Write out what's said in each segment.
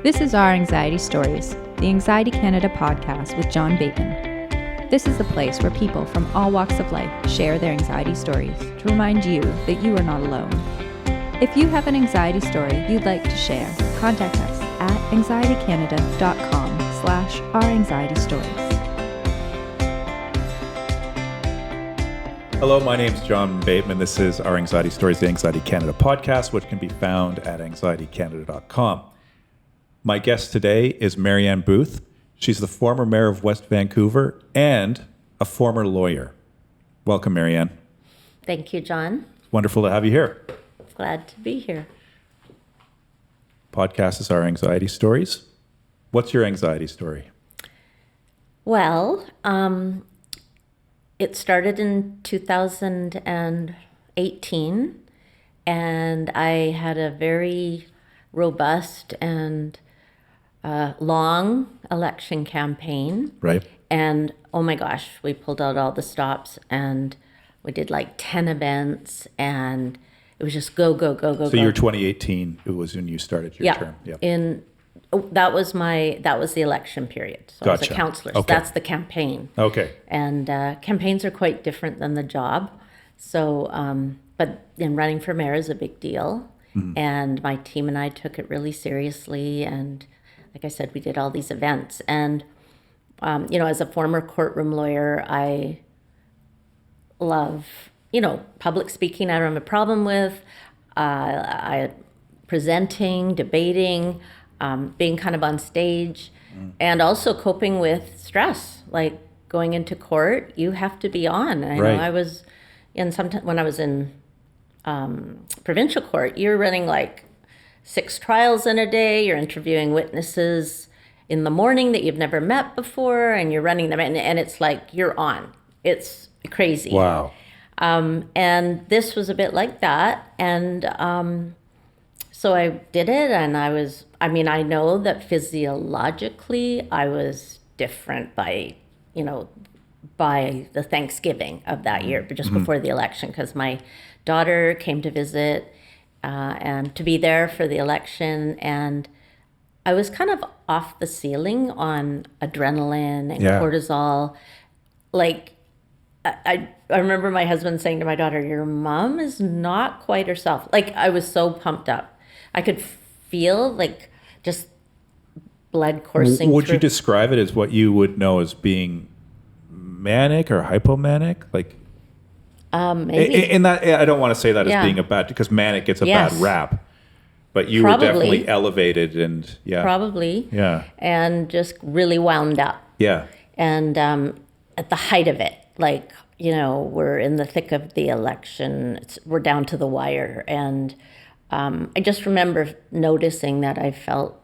This is Our Anxiety Stories, the Anxiety Canada podcast with John Bateman. This is the place where people from all walks of life share their anxiety stories to remind you that you are not alone. If you have an anxiety story you'd like to share, contact us at anxietycanada.com/ouranxietystories. Hello, my name is John Bateman. This is Our Anxiety Stories, the Anxiety Canada podcast, which can be found at anxietycanada.com. My guest today is Marianne Booth. She's the former Mayor of West Vancouver and a former lawyer. Welcome, Marianne. Thank you, John. Wonderful to have you here. Glad to be here. Podcast is Our Anxiety Stories. What's your anxiety story? Well, it started in 2018, and I had a very robust and long election campaign. Right. And oh my gosh, we pulled out all the stops and we did like 10 events and it was just go. So your 2018, it was when you started your term. Yeah. That was the election period. So I was a counselor. So that's the campaign. Okay. And campaigns are quite different than the job. So, but running for mayor is a big deal. Mm-hmm. And my team and I took it really seriously. And like I said, we did all these events. And, as a former courtroom lawyer, I love, public speaking. I don't have a problem with presenting, debating, being kind of on stage, and also coping with stress. Like going into court, you have to be on. I know I was when I was in provincial court, you're running like 6 trials in a day. You're interviewing witnesses in the morning that you've never met before, and you're running them, and it's like you're on. It's crazy. Wow. And this was a bit like that, and so I did it, and I know that physiologically I was different by the Thanksgiving of that year, but just before the election, because my daughter came to visit and to be there for the election, and I was kind of off the ceiling on adrenaline and cortisol. Like, I remember my husband saying to my daughter, "Your mom is not quite herself." Like, I was so pumped up. I could feel like just blood coursing Would through. you describe it as what you would know as being manic or hypomanic? Like, maybe. in that, I don't want to say that as being a bad, because manic gets a bad rap, but you were definitely elevated and Probably. Yeah. And just really wound up. Yeah. And at the height of it, like, we're in the thick of the election. We're down to the wire. And I just remember noticing that I felt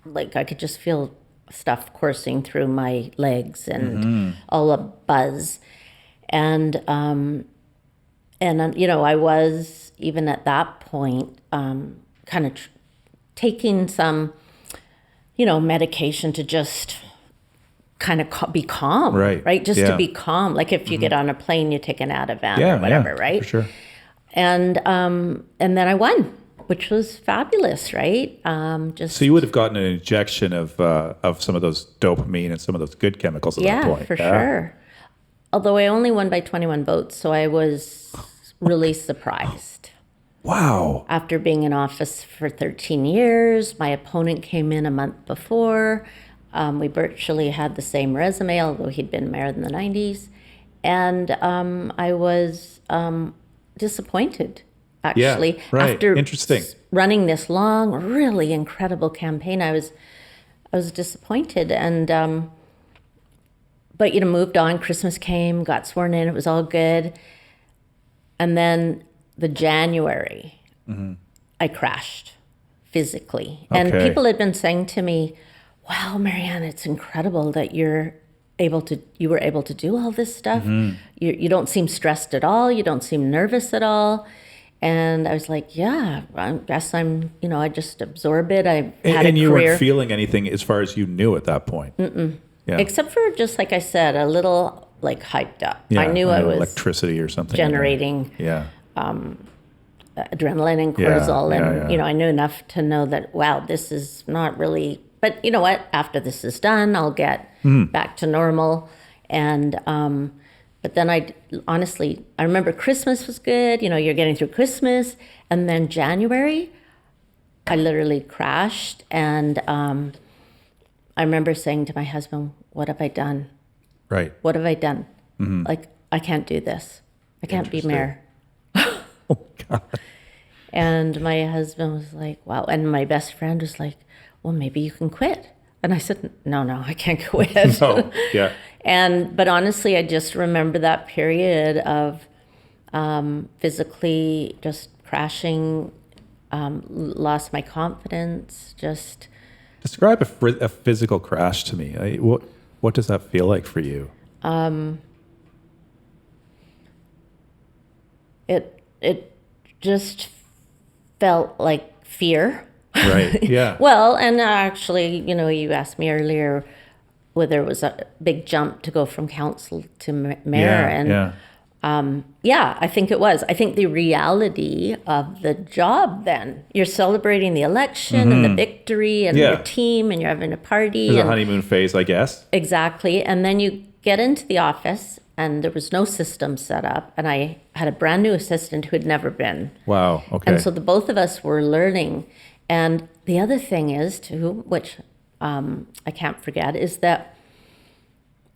like I could just feel stuff coursing through my legs and all a buzz. And I was, even at that point, kind of taking some, medication to just kind of be calm, right? Just to be calm. Like if you get on a plane, you take an Ativan or whatever, right? For sure. And then I won, which was fabulous, right? So you would have gotten an injection of some of those dopamine and some of those good chemicals at that point. Yeah, for sure. Although I only won by 21 votes, so I was really surprised. Wow. After being in office for 13 years, my opponent came in a month before. We virtually had the same resume, although he'd been mayor in the 90s. And I was disappointed, actually. Yeah, right. After Interesting. Running this long, really incredible campaign, I was disappointed. And but moved on. Christmas came, got sworn in. It was all good. And then the January, I crashed physically. And people had been saying to me, "Wow, Marianne, it's incredible that you were able to do all this stuff. You don't seem stressed at all. You don't seem nervous at all." And I was like, "Yeah, I guess I'm. I just absorb it. I had and a you career." weren't feeling anything as far as you knew at that point. Yeah. Except for just like I said, a little like hyped up. Yeah, I knew I was electricity or something. generating adrenaline and cortisol. I knew enough to know that, wow, this is not really, but you know what? After this is done, I'll get back to normal. And, but then I remember Christmas was good. You're getting through Christmas. And then January, I literally crashed. And I remember saying to my husband, what have I done? Right. What have I done? Like, I can't do this. I can't be mayor. Oh, God. And my husband was like, wow. And my best friend was like, well, maybe you can quit. And I said, no, I can't quit. No, yeah. But honestly, I just remember that period of physically just crashing, lost my confidence, just... Describe a physical crash to me. What does that feel like for you? It just felt like fear. Right. Yeah. Well, and actually, you asked me earlier whether it was a big jump to go from council to mayor. I think it was. I think the reality of the job then, you're celebrating the election and the victory and your team and you're having a party. There's a honeymoon phase, I guess. Exactly. And then you get into the office and there was no system set up. And I had a brand new assistant who had never been. Wow. Okay. And so the both of us were learning. And the other thing is too, which I can't forget, is that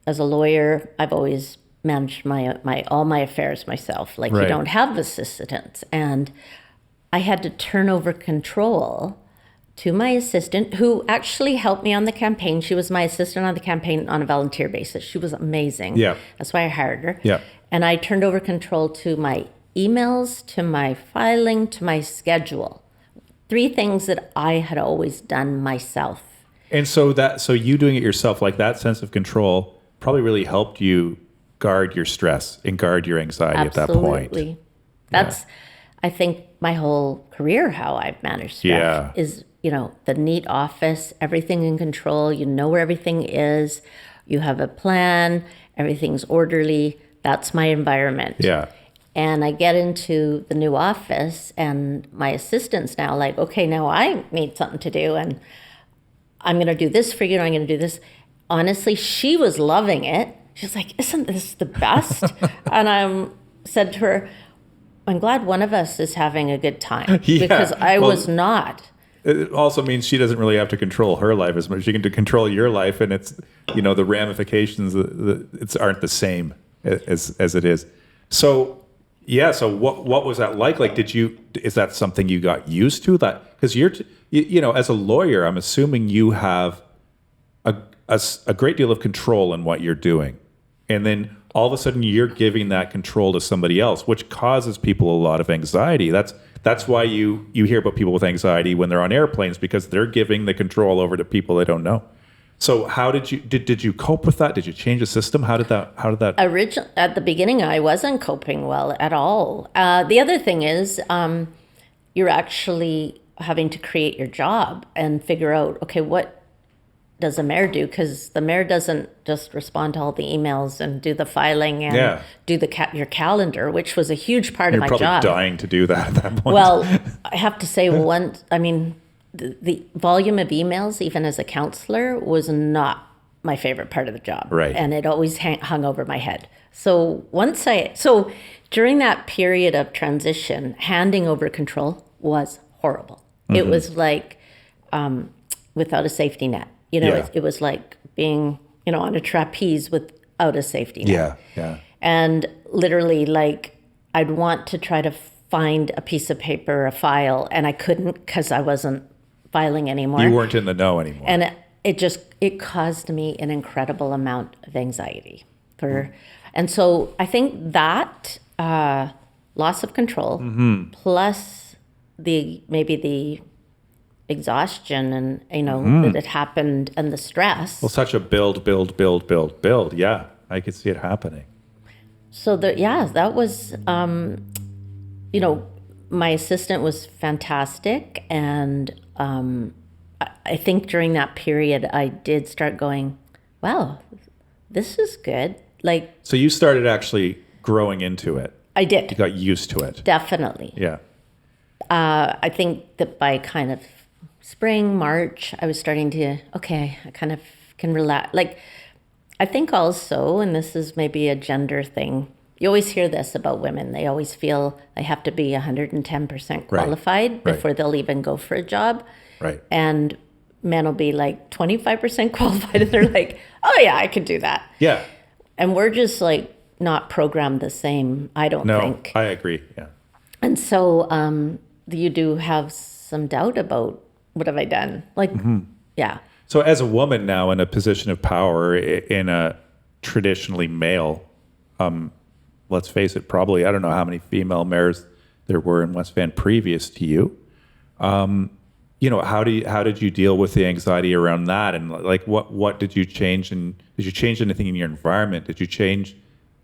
as a lawyer, I've always managed all my affairs myself. Like you don't have assistants. And I had to turn over control to my assistant, who actually helped me on the campaign. She was my assistant on the campaign on a volunteer basis. She was amazing. Yeah. That's why I hired her. Yeah. And I turned over control to my emails, to my filing, to my schedule. 3 things that I had always done myself. And so you doing it yourself, like that sense of control probably really helped you guard your stress and guard your anxiety at that point. Absolutely. That's, I think, my whole career, how I've managed stress is, the neat office, everything in control. You know where everything is. You have a plan. Everything's orderly. That's my environment. Yeah. And I get into the new office and my assistant's now like, okay, now I need something to do and I'm going to do this for you and I'm going to do this. Honestly, she was loving it. She's like, isn't this the best? And I said to her, I'm glad one of us is having a good time because I was not. It also means she doesn't really have to control her life as much. She can control your life, and it's, the ramifications aren't the same as it is. So, so what was that like? Like, is that something you got used to? That because as a lawyer, I'm assuming you have a great deal of control in what you're doing. And then all of a sudden you're giving that control to somebody else, which causes people a lot of anxiety. That's why you hear about people with anxiety when they're on airplanes, because they're giving the control over to people they don't know. So how did you cope with that? Did you change the system? How did that? At the beginning, I wasn't coping well at all. The other thing is, you're actually having to create your job and figure out, okay, what does the mayor do? Because the mayor doesn't just respond to all the emails and do the filing and do your calendar, which was a huge part of my job. You're probably dying to do that at that point. Well, I have to say the volume of emails, even as a counselor, was not my favorite part of the job. Right. And it always hung over my head. So during that period of transition, handing over control was horrible. Mm-hmm. It was like without a safety net. It was like being, on a trapeze without a safety net. Yeah. And literally, like, I'd want to try to find a piece of paper, a file, and I couldn't because I wasn't filing anymore. You weren't in the know anymore. And it caused me an incredible amount of anxiety. And so I think that loss of control plus maybe the exhaustion and that it happened and the stress. Well, such a build. Yeah, I could see it happening. So that was my assistant was fantastic, and I think during that period I did start going, wow, this is good. Like, so you started actually growing into it. I did. You got used to it. Definitely. Yeah. I think that by kind of spring, March, I was starting to, okay, I kind of can relax. Like, I think also, and this is maybe a gender thing, you always hear this about women. They always feel they have to be 110% qualified before they'll even go for a job. Right. And men will be like 25% qualified, and they're like, oh yeah, I could do that. Yeah. And we're just like not programmed the same, I don't think. No, I agree. Yeah. And so you do have some doubt about what have I done? Like, yeah. So as a woman now in a position of power in a traditionally male, let's face it, probably, I don't know how many female mayors there were in West Van previous to you. How did you deal with the anxiety around that? And like, what did you change? And did you change anything in your environment? Did you change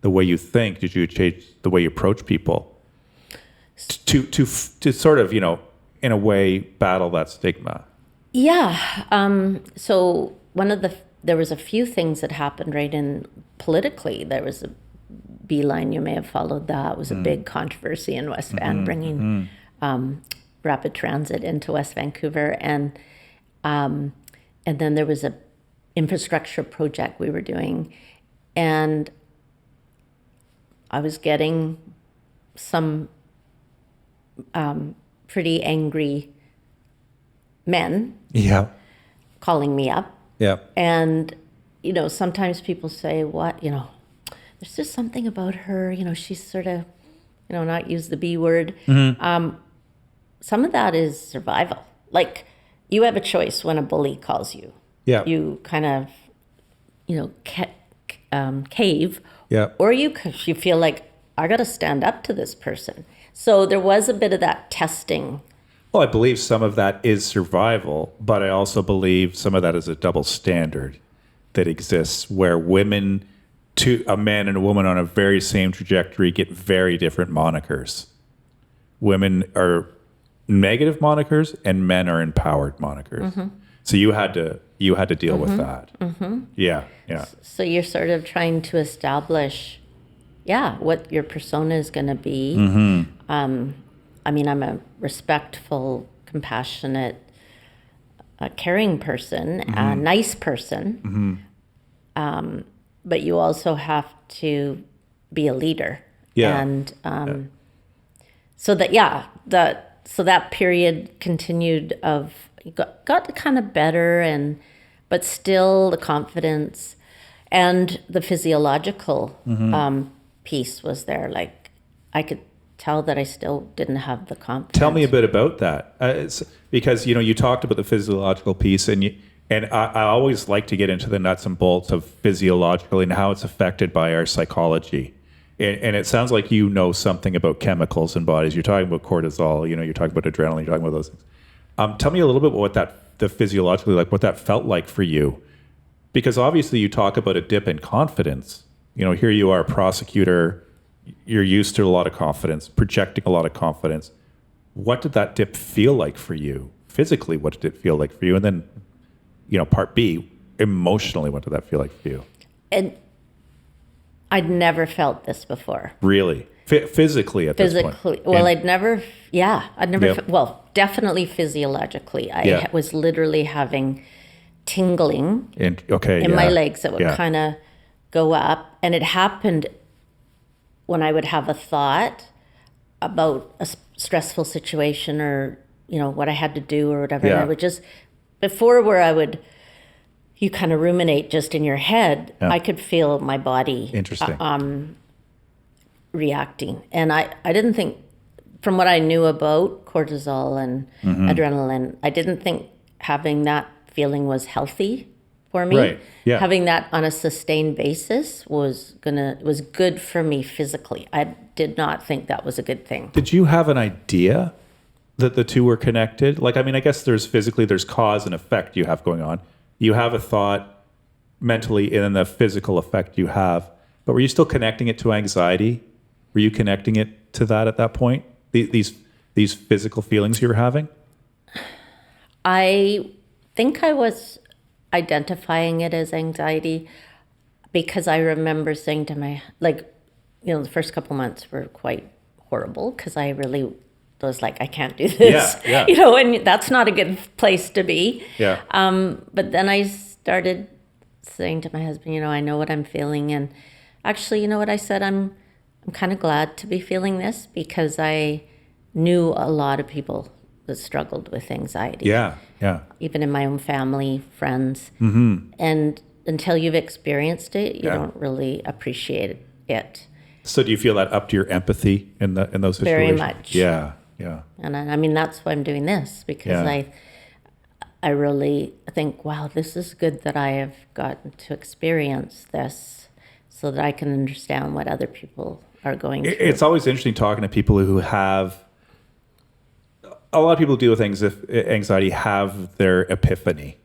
the way you think? Did you change the way you approach people to sort of, in a way, battle that stigma? Yeah. So there was a few things that happened politically. There was a Beeline, you may have followed that. It was a big controversy in West Van, bringing rapid transit into West Vancouver. And then there was a infrastructure project we were doing. And I was getting some pretty angry men calling me up. Yeah. And, sometimes people say, what, there's just something about her, she's sort of, not use the B word. Some of that is survival. Like, you have a choice when a bully calls you. Yeah. You kind of, cave. Yeah. Or you feel like, I got to stand up to this person. So there was a bit of that testing. Well, I believe some of that is survival, but I also believe some of that is a double standard that exists where women, a man and a woman on a very same trajectory, get very different monikers. Women are negative monikers and men are empowered monikers. So you had to deal with that. Yeah. So you're sort of trying to establish, what your persona is going to be. I'm a respectful, compassionate, caring person, a nice person. But you also have to be a leader. Yeah. And so that period continued got kind of better, but still the confidence and the physiological piece was there. Like, I could tell that I still didn't have the confidence. Tell me a bit about that. Because, you talked about the physiological piece and I always like to get into the nuts and bolts of physiological and how it's affected by our psychology. And it sounds like you know something about chemicals in bodies. You're talking about cortisol, you're talking about adrenaline, you're talking about those things. Tell me a little bit about the physiologically, like what that felt like for you. Because obviously you talk about a dip in confidence. Here you are, a prosecutor, you're used to a lot of confidence, projecting a lot of confidence. What did that dip feel like for you? Physically, what did it feel like for you? And then, part B, emotionally, what did that feel like for you? And I'd never felt this before. Really? Physically at this point? Physically. Well, I'd never, definitely physiologically. I was literally having tingling in my legs that would kind of go up. And it happened when I would have a thought about a stressful situation or, what I had to do or whatever. And I would just, before where you kind of ruminate just in your head, I could feel my body reacting. And I didn't think, from what I knew about cortisol and adrenaline, I didn't think having that feeling was healthy for me. Right. Yeah. Having that on a sustained basis was good for me physically. I did not think that was a good thing. Did you have an idea that the two were connected? Like, I guess there's cause and effect you have going on. You have a thought mentally and then the physical effect you have. But were you still connecting it to anxiety? Were you connecting it to that at that point? These physical feelings you were having? I think I was identifying it as anxiety because I remember saying to the first couple months were quite horrible because I really those like, I can't do this, Yeah. and that's not a good place to be. Yeah. But then I started saying to my husband, I know what I'm feeling. And actually, you know what I said? I'm kind of glad to be feeling this because I knew a lot of people that struggled with anxiety. Yeah. Yeah. Even in my own family, friends. Mm-hmm. And until you've experienced it, you don't really appreciate it. So do you feel that upped your empathy in those situations? Very much. Yeah. Yeah. And I mean, that's why I'm doing this, because I really think, wow, this is good that I have gotten to experience this so that I can understand what other people are going through. It's always interesting talking to people who have, a lot of people deal with anxiety have their epiphany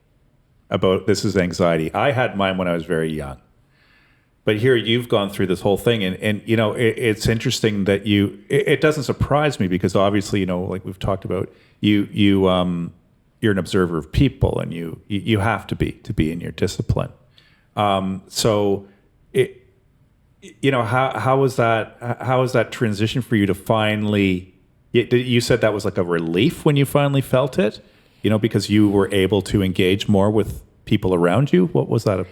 about this is anxiety. I had mine when I was very young. But here you've gone through this whole thing, and it's interesting that it doesn't surprise me because obviously, like we've talked about, you're an observer of people, and you have to be in your discipline. So how was that transition for you to finally? You said that was like a relief when you finally felt it, because you were able to engage more with people around you. What was that?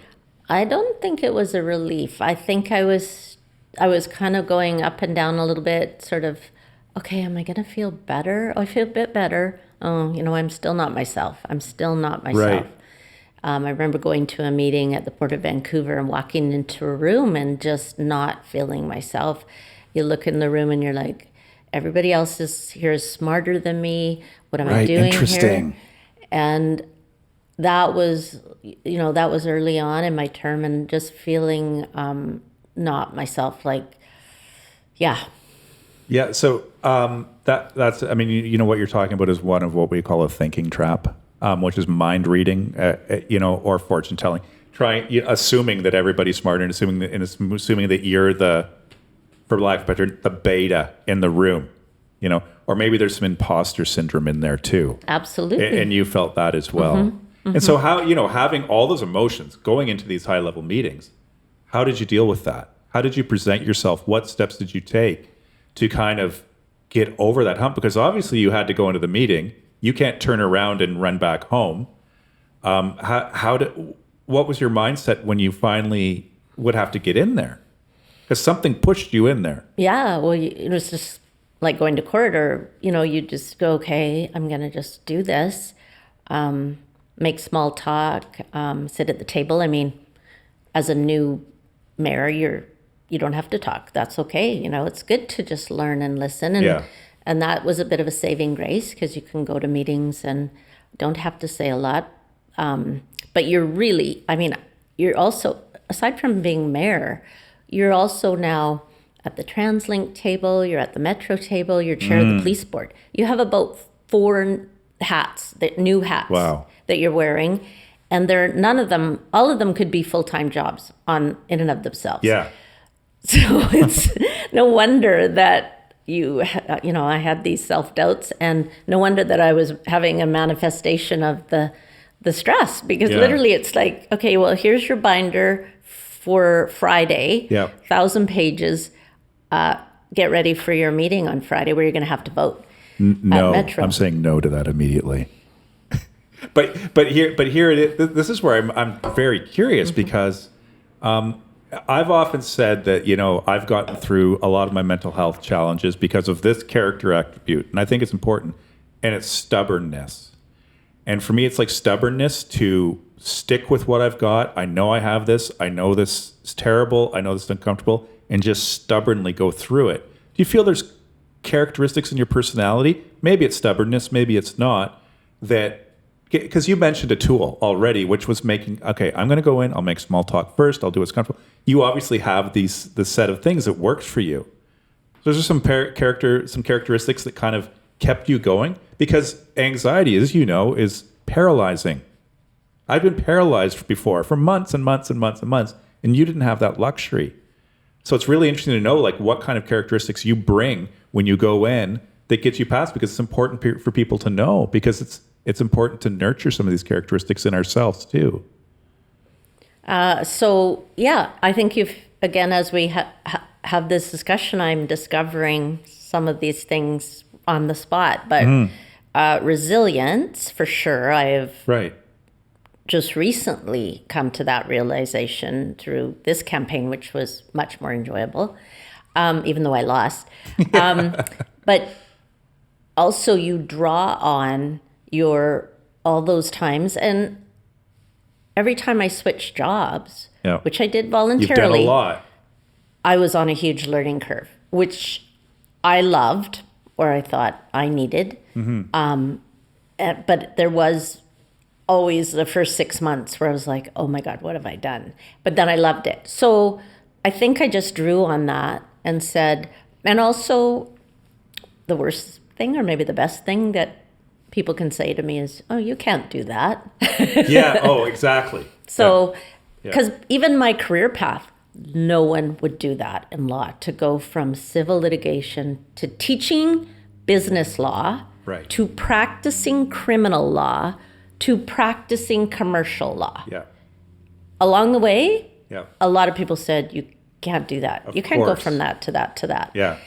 I don't think it was a relief. I think I was kind of going up and down a little bit, sort of, okay, am I going to feel better? Oh, I feel a bit better. Oh, I'm still not myself. Right. I remember going to a meeting at the Port of Vancouver and walking into a room and just not feeling myself. You look in the room and you're like, everybody else here is smarter than me. What am I doing interesting. here? And that was early on in my term, and just feeling not myself, yeah. So that's, I mean, what you're talking about is one of what we call a thinking trap, which is mind reading, or fortune telling. Assuming that everybody's smart and assuming that you're the, for lack of a better, the beta in the room, or maybe there's some imposter syndrome in there too. Absolutely. And you felt that as well. Mm-hmm. And so how, having all those emotions going into these high level meetings, how did you deal with that? How did you present yourself? What steps did you take to kind of get over that hump? Because obviously you had to go into the meeting. You can't turn around and run back home. What was your mindset when you finally would have to get in there? Because something pushed you in there. Yeah, well, it was just like going to court, or, you just go, okay, I'm going to just do this. Make small talk, sit at the table. I mean, as a new mayor, you don't have to talk. That's okay. It's good to just learn and listen. And that was a bit of a saving grace because you can go to meetings and don't have to say a lot. But you're also, aside from being mayor, you're also now at the TransLink table, you're at the Metro table, you're chair of the police board. You have about 4 hats, new hats. Wow. That you're wearing, and all of them could be full-time jobs in and of themselves. Yeah. So it's no wonder that I had these self-doubts, and no wonder that I was having a manifestation of the stress, because literally it's like, okay, well, here's your binder for Friday, 1,000 pages. Get ready for your meeting on Friday where you're going to have to vote. No, I'm saying no to that immediately. But here it is. This is where I'm very curious, because I've often said that I've gotten through a lot of my mental health challenges because of this character attribute, and I think it's important, and it's stubbornness. And for me, it's like stubbornness to stick with what I've got. I know I have this. I know this is terrible. I know this is uncomfortable, and just stubbornly go through it. Do you feel there's characteristics in your personality? Maybe it's stubbornness. Maybe it's not. Because you mentioned a tool already, which was I'm going to go in, I'll make small talk first, I'll do what's comfortable. You obviously have the set of things that works for you. So there's some characteristics that kind of kept you going, because anxiety, as you know, is paralyzing. I've been paralyzed before for months and months and months and months, and you didn't have that luxury. So it's really interesting to know what kind of characteristics you bring when you go in that gets you past, because it's important for people to know, because it's important to nurture some of these characteristics in ourselves too. I think again, as we have this discussion, I'm discovering some of these things on the spot. But resilience, for sure. I've Right. just recently come to that realization through this campaign, which was much more enjoyable, even though I lost. But also you draw on all those times. And every time I switched jobs, which I did voluntarily, You've done a lot. I was on a huge learning curve, which I loved, or I thought I needed. But there was always the first 6 months where I was like, oh my God, what have I done? But then I loved it. So I think I just drew on that and said, and also the worst thing, or maybe the best thing that people can say to me is, oh, you can't do that. Yeah. Oh, exactly. So, because even my career path, no one would do that in law, to go from civil litigation to teaching business law, Right. to practicing criminal law, to practicing commercial law. Yeah. Along the way, Yeah. a lot of people said, you can't do that. You can't go course. from that to that to that. Yeah.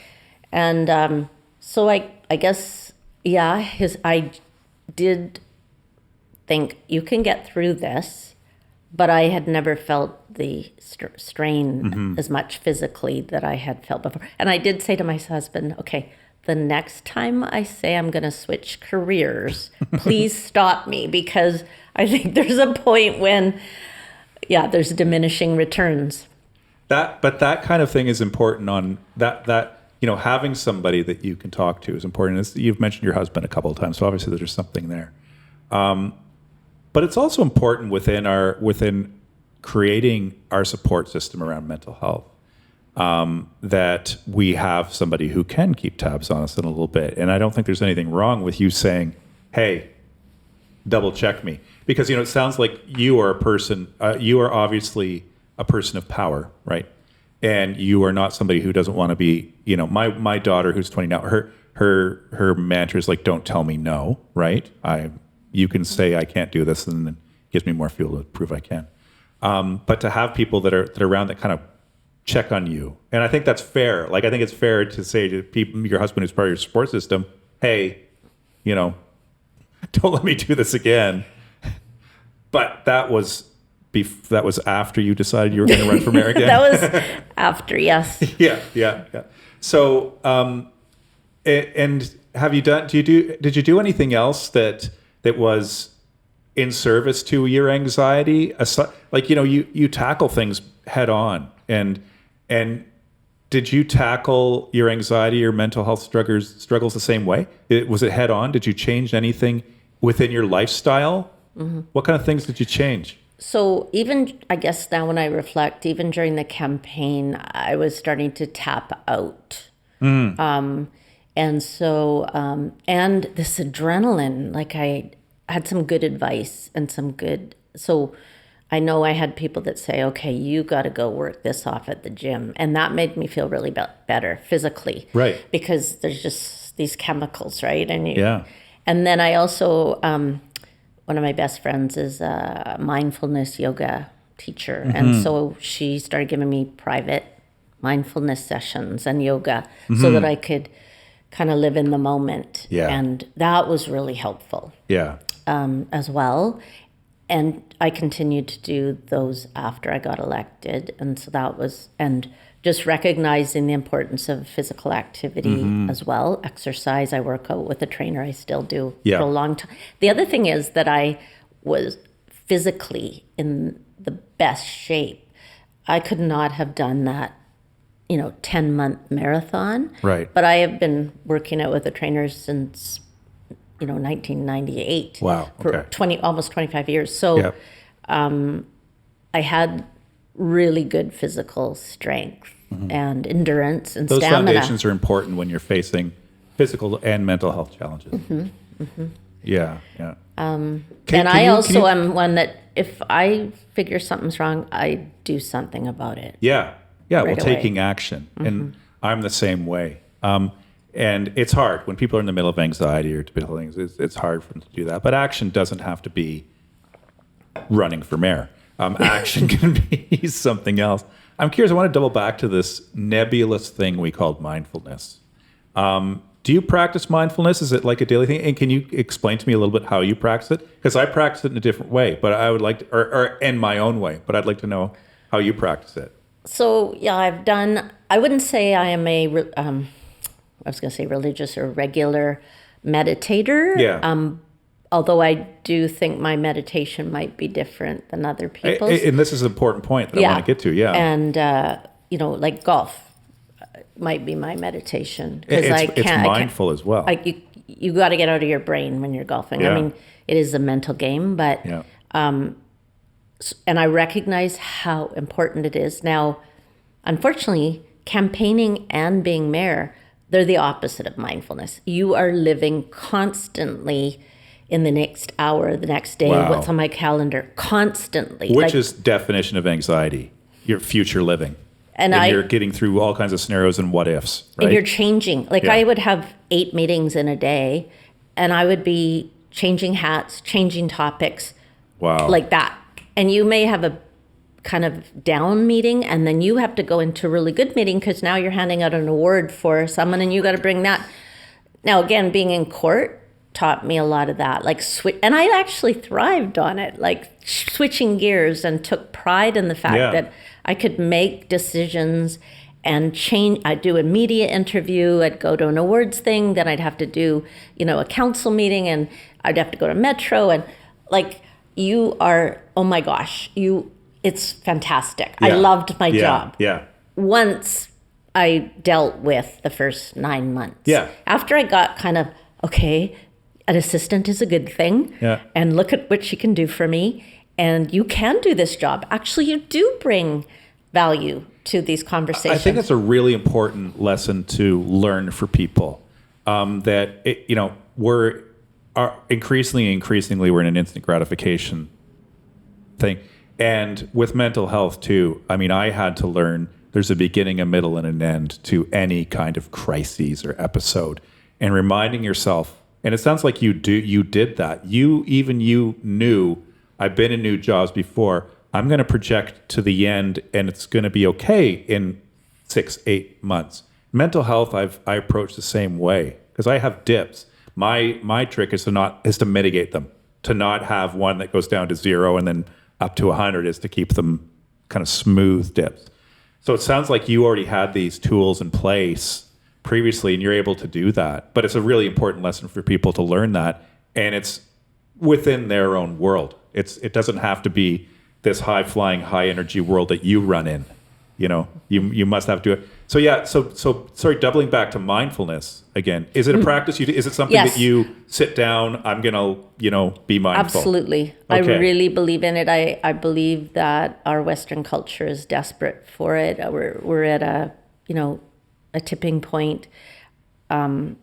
And so I guess, I did think you can get through this, but I had never felt the strain as much physically that I had felt before. And I did say to my husband, okay, the next time I say I'm going to switch careers, please stop me, because I think there's a point when, there's diminishing returns. But that kind of thing is important. On that having somebody that you can talk to is important. You've mentioned your husband a couple of times, so obviously there's something there. But it's also important within creating our support system around mental health, that we have somebody who can keep tabs on us in a little bit. And I don't think there's anything wrong with you saying, hey, double check me. Because, it sounds like you are you are obviously a person of power, right? And you are not somebody who doesn't want to be, my daughter who's 20 now, her mantra is like, don't tell me no, right? You can say I can't do this, and it gives me more fuel to prove I can. But to have people that are around that kind of check on you, and I think that's fair. Like, I think it's fair to say to people, your husband who's part of your support system, hey, don't let me do this again. But that was after you decided you were going to run for mayor again. That was after, yes. Yeah. So, and have you done? Did you do anything else that was in service to your anxiety? Like, you tackle things head on, and did you tackle your anxiety, your mental health struggles the same way? Was it head on? Did you change anything within your lifestyle? Mm-hmm. What kind of things did you change? So even, I guess now when I reflect, even during the campaign, I was starting to tap out. And so, and this adrenaline, like I had some good advice and so I know I had people that say, okay, you got to go work this off at the gym. And that made me feel really better physically. Right. Because there's just these chemicals, right? And And then I also, one of my best friends is a mindfulness yoga teacher. Mm-hmm. And so she started giving me private mindfulness sessions and yoga so that I could kind of live in the moment. Yeah. And that was really helpful. Yeah. As well. And I continued to do those after I got elected. And so that was, and just recognizing the importance of physical activity as well. Exercise, I work out with a trainer, I still do for a long time. The other thing is that I was physically in the best shape. I could not have done that, 10-month marathon. Right. But I have been working out with a trainer since 1998. Wow. Okay. For almost 25 years. So I had really good physical strength and endurance and Those stamina. foundations are important when you're facing physical and mental health challenges. Yeah. And I also am one that if I figure something's wrong, I do something about it. Yeah. Right Taking action. And I'm the same way. And it's hard when people are in the middle of anxiety or difficult things. It's hard for them to do that. But action doesn't have to be running for mayor. Action can be something else. I'm curious. I want to double back to this nebulous thing we called mindfulness. Do you practice mindfulness? Is it like a daily thing? And can you explain to me a little bit how you practice it? Because I practice it in a different way, but I would like to, or in my own way, but I'd like to know how you practice it. So yeah, I wouldn't say I am I was going to say religious or regular meditator. Yeah. Although I do think my meditation might be different than other people's. And this is an important point that I want to get to. Yeah. And, like golf might be my meditation. It's mindful as well. You got to get out of your brain when you're golfing. Yeah. I mean, it is a mental game, but, Yeah. and I recognize how important it is. Now, unfortunately, campaigning and being mayor, they're the opposite of mindfulness. You are living constantly in the next hour, the next day, Wow. what's on my calendar, constantly. Which is definition of anxiety, your future living. And you're getting through all kinds of scenarios and what ifs, right? And you're changing. Like Yeah. I would have 8 meetings in a day and I would be changing hats, changing topics, Wow. like that. And you may have a kind of down meeting and then you have to go into a really good meeting because now you're handing out an award for someone and you got to bring that. Now, again, being in court taught me a lot of that. And I actually thrived on it, like switching gears, and took pride in the fact Yeah. that I could make decisions and change. I'd do a media interview, I'd go to an awards thing, then I'd have to do, a council meeting, and I'd have to go to Metro, and oh my gosh, it's fantastic. I Yeah. loved my Yeah. job. Yeah. Once I dealt with the first 9 months. Yeah. After I got kind of, okay, an assistant is a good thing. Yeah. And look at what she can do for me. And you can do this job. Actually, you do bring value to these conversations. I think it's a really important lesson to learn for people. We're increasingly we're in an instant gratification thing, and with mental health too. I mean, I had to learn there's a beginning, a middle, and an end to any kind of crises or episode, and reminding yourself. And it sounds like you did that. You knew. I've been in new jobs before. I'm going to project to the end, and it's going to be okay in 6-8 months. Mental health, I approach the same way because I have dips. My trick is to mitigate them, to not have one that goes down to 0 and then up to 100 is to keep them kind of smooth dips. So it sounds like you already had these tools in place previously, and you're able to do that. But it's a really important lesson for people to learn that, and it's within their own world. It doesn't have to be this high-flying, high-energy world that you run in. You must have to do it. So yeah, so sorry, doubling back to mindfulness again. Is it a practice you do? Is it something Yes. that you sit down, I'm going to, be mindful? Absolutely. Okay. I really believe in it. I believe that our Western culture is desperate for it. We're at a tipping point. And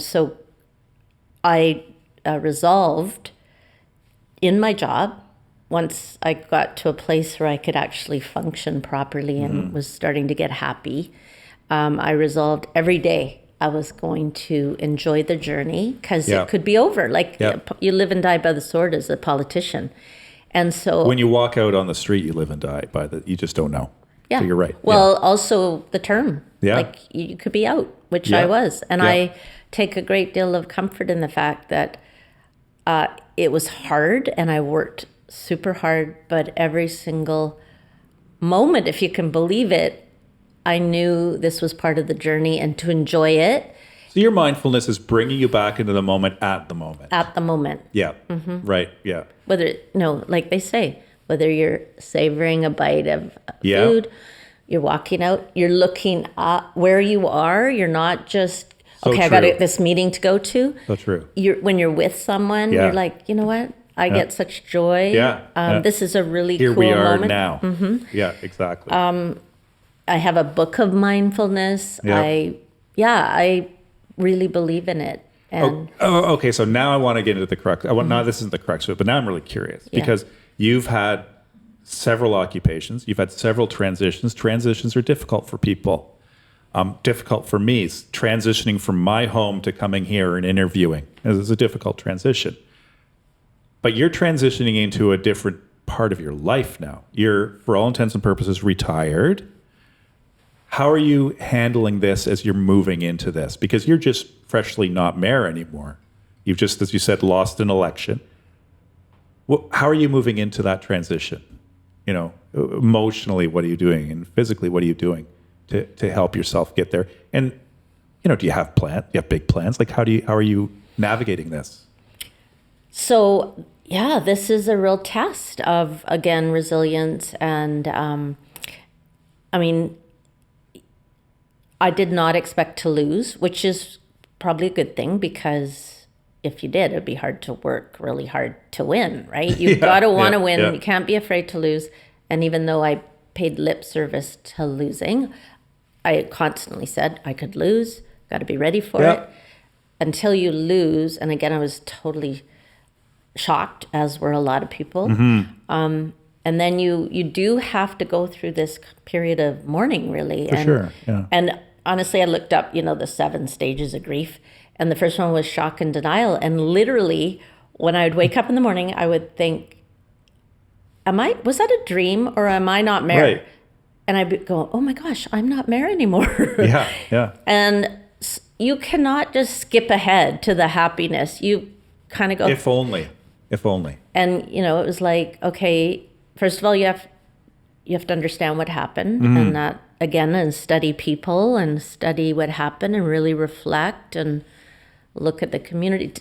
so I resolved in my job, once I got to a place where I could actually function properly and was starting to get happy, I resolved every day I was going to enjoy the journey because Yeah. it could be over. Yeah. You live and die by the sword as a politician. And so When you walk out on the street, you live and die by you just don't know. yeah. So you're right. Well, also the term. Yeah. Like you could be out, which Yeah. I was. And Yeah. I take a great deal of comfort in the fact that it was hard and I worked super hard, but every single moment, if you can believe it, I knew this was part of the journey and to enjoy it So your mindfulness is bringing you back into the moment at the moment. at the moment. Yeah. Right. Yeah. Like they say, whether you're savoring a bite of Yeah. food, you're walking out, you're looking at where you are. You're not just, So okay, I got true. this meeting to go to. So true. When you're with someone, Yeah. you're like, you know what? I get such joy. Yeah. Yeah. This is a really Here cool we are moment. now. Yeah, exactly. I have a book of mindfulness. Yeah. I really believe in it. And Okay. So now I want to get into the crux. Now this isn't the crux of it, but now I'm really curious Yeah. because you've had several occupations. You've had several transitions. Transitions are difficult for people. Difficult for me. Transitioning from my home to coming here and interviewing is a difficult transition. But you're transitioning into a different part of your life now. You're, for all intents and purposes, retired. How are you handling this as you're moving into this? Because you're just freshly not mayor anymore. You've just, as you said, lost an election. Well, how are you moving into that transition? You know, emotionally, what are you doing? And physically, what are you doing to help yourself get there? And, you know, do you have plans? Do you have big plans? Like, how are you navigating this? So, yeah, this is a real test of, again, resilience. And I mean, I did not expect to lose, which is probably a good thing, because if you did, it'd be hard to work really hard to win, right? You've got to want to win. Yeah. You can't be afraid to lose. And even though I paid lip service to losing, I constantly said I could lose, got to be ready for it. Until you lose. And again, I was totally shocked, as were a lot of people. And then you do have to go through this period of mourning, really. Sure. Yeah. And honestly, I looked up, the 7 stages of grief. And the first one was shock and denial. And literally, when I would wake up in the morning, I would think, was that a dream, or am I not mayor? Right. And I'd go, oh my gosh, I'm not mayor anymore. Yeah. And you cannot just skip ahead to the happiness. You kind of go, If only. And, it was like, okay, first of all, you have to understand what happened, and that, again, and study people and study what happened and really reflect and look at the community.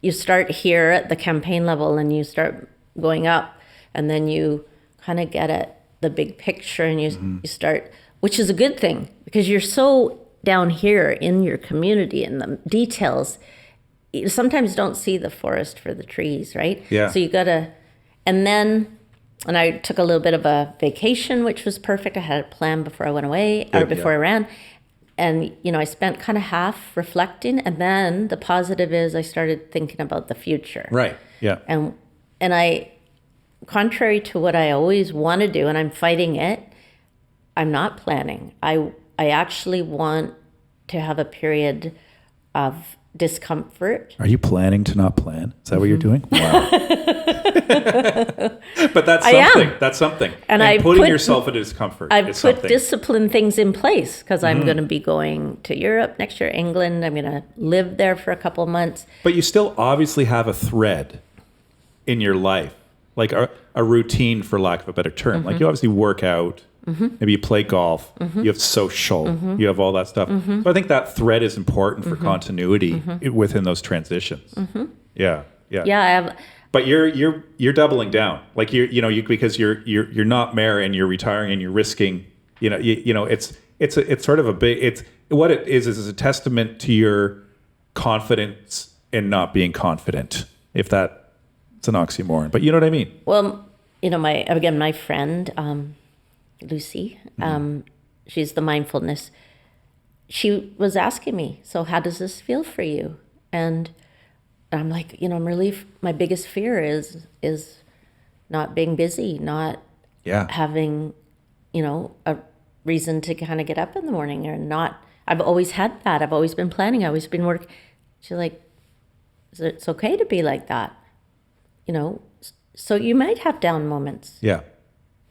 You start here at the campaign level and you start going up, and then you kind of get at the big picture, and you start, which is a good thing, because you're so down here in your community and the details. You sometimes don't see the forest for the trees, right? Yeah. So you got to, and I took a little bit of a vacation, which was perfect. I had a plan before I went away, or before I ran. And, I spent kind of half reflecting. And then the positive is I started thinking about the future. Right. Yeah. And I, contrary to what I always want to do, and I'm fighting it, I'm not planning. I actually want to have a period of discomfort. Are you planning to not plan? Is that what you're doing? Wow. But that's something. That's something. And putting yourself in discomfort. I've put discipline things in place, because I'm going to be going to Europe next year, England. I'm going to live there for a couple of months. But you still obviously have a thread in your life, like a routine, for lack of a better term. Like, you obviously work out. Maybe you play golf, you have social, you have all that stuff. So I think that thread is important for continuity within those transitions. Yeah. I have. But you're doubling down, like because you're not mayor and you're retiring and you're risking. It's sort of a big. What it is a testament to your confidence in not being confident. If that's an oxymoron, but you know what I mean. Well, my friend. Lucy, she's the mindfulness. She was asking me, so how does this feel for you? And I'm like, I'm really, my biggest fear is not being busy, not having, a reason to kind of get up in the morning, or not. I've always had that. I've always been planning. I've always been working. She's like, it's okay to be like that. So you might have down moments. Yeah.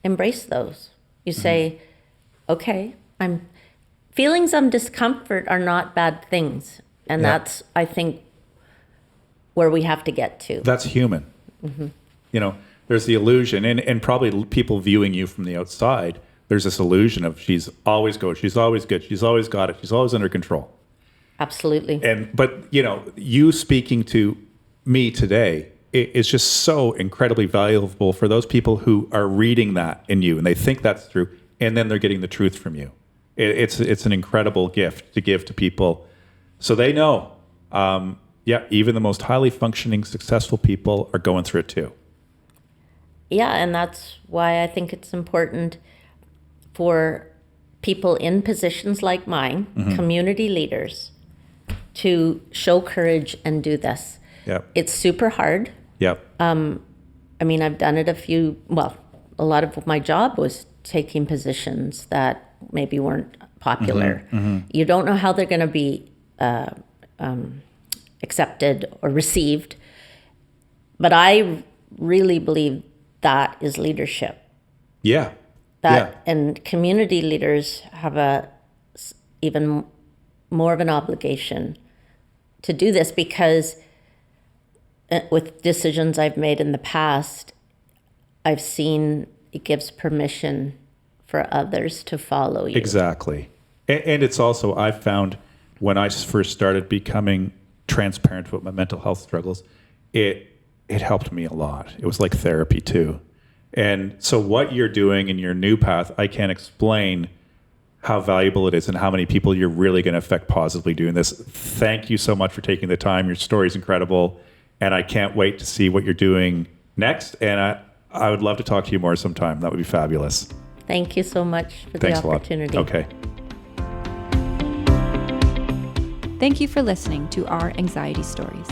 Embrace those. You say, okay, feelings of discomfort are not bad things. And that's, I think, where we have to get to. That's human. There's the illusion, and probably people viewing you from the outside, there's this illusion of she's always good, she's always good, she's always got it, she's always under control. Absolutely. But you speaking to me today, it's just so incredibly valuable for those people who are reading that in you, and they think that's true, and then they're getting the truth from you. It's an incredible gift to give to people, so they know. Even the most highly functioning, successful people are going through it too. Yeah, and that's why I think it's important for people in positions like mine, community leaders, to show courage and do this. Yep. It's super hard. Yep. I've done it a lot of my job was taking positions that maybe weren't popular. You don't know how they're going to be accepted or received. But I really believe that is leadership. Yeah. And community leaders have even more of an obligation to do this, because with decisions I've made in the past, I've seen it gives permission for others to follow you. Exactly. And it's also, I found when I first started becoming transparent about my mental health struggles, it helped me a lot. It was like therapy too. And so what you're doing in your new path, I can't explain how valuable it is and how many people you're really going to affect positively doing this. Thank you so much for taking the time. Your story is incredible. And I can't wait to see what you're doing next. And I would love to talk to you more sometime. That would be fabulous. Thank you so much for Thanks the opportunity. A lot. Okay. Thank you for listening to our Anxiety Stories.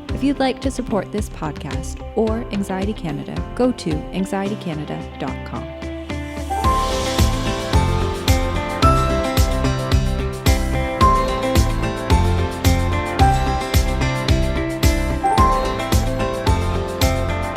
If you'd like to support this podcast or Anxiety Canada, go to anxietycanada.com.